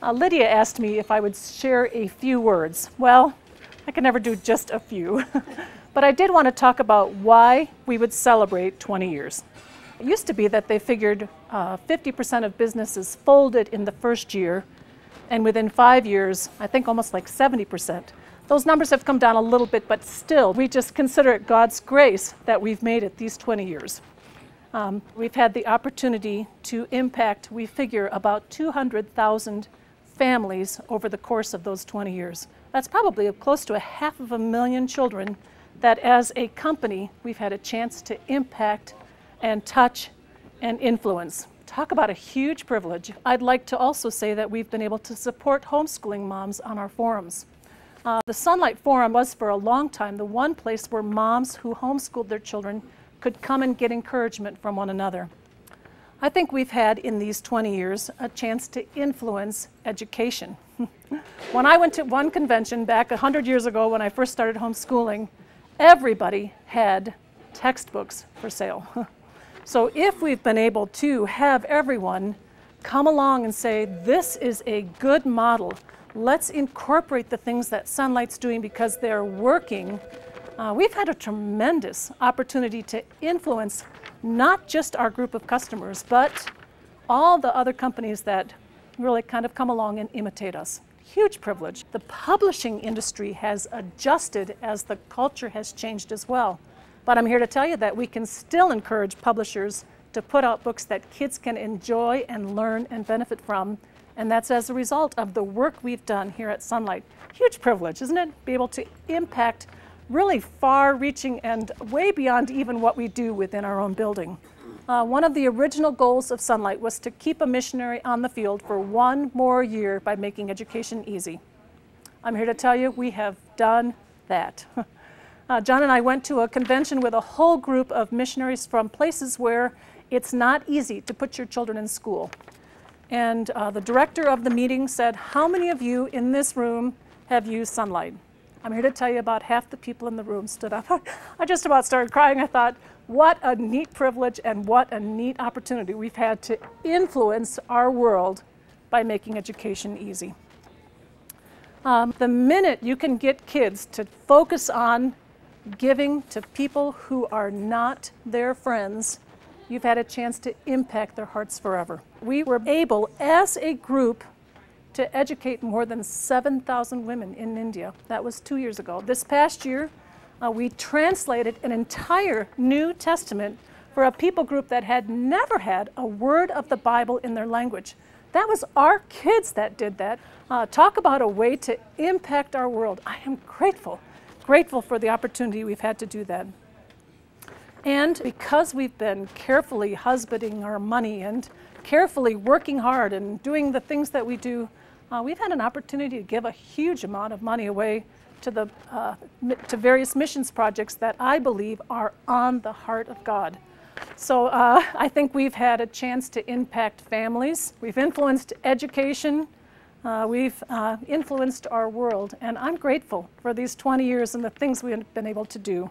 Lydia asked me if I would share a few words. Well, I can never do just a few, but I did want to talk about why we would celebrate 20 years. It used to be that they figured 50% of businesses folded in the first year, and within 5 years, I think almost like 70%. Those numbers have come down a little bit, but still, we just consider it God's grace that we've made it these 20 years. We've had the opportunity to impact, we figure, about 200,000 families over the course of those 20 years. That's probably close to 500,000 children that as a company we've had a chance to impact and touch and influence. Talk about a huge privilege. I'd like to also say that we've been able to support homeschooling moms on our forums. The Sonlight Forum was for a long time the one place where moms who homeschooled their children could come and get encouragement from one another. I think we've had in these 20 years a chance to influence education. When I went to one convention back 100 years ago when I first started homeschooling, everybody had textbooks for sale. So if we've been able to have everyone come along and say, this is a good model, let's incorporate the things that Sonlight's doing because they're working, we've had a tremendous opportunity to influence not just our group of customers, but all the other companies that really kind of come along and imitate us. Huge privilege. The publishing industry has adjusted as the culture has changed as well. But I'm here to tell you that we can still encourage publishers to put out books that kids can enjoy and learn and benefit from. And that's as a result of the work we've done here at Sonlight. Huge privilege, isn't it? Be able to impact really far-reaching and way beyond even what we do within our own building. One of the original goals of Sonlight was to keep a missionary on the field for one more year by making education easy. I'm here to tell you we have done that. John and I went to a convention with a whole group of missionaries from places where it's not easy to put your children in school. And the director of the meeting said, how many of you in this room have used Sonlight? I'm here to tell you about half the people in the room stood up. I just about started crying. I thought, what a neat privilege and what a neat opportunity we've had to influence our world by making education easy. The minute you can get kids to focus on giving to people who are not their friends, you've had a chance to impact their hearts forever. We were able, as a group, to educate more than 7,000 women in India. That was 2 years ago. This past year, we translated an entire New Testament for a people group that had never had a word of the Bible in their language. That was our kids that did that. Talk about a way to impact our world. I am grateful for the opportunity we've had to do that. And because we've been carefully husbanding our money and carefully working hard and doing the things that we do, we've had an opportunity to give a huge amount of money away to various missions projects that I believe are on the heart of God. So I think we've had a chance to impact families. We've influenced education. We've influenced our world. And I'm grateful for these 20 years and the things we've been able to do.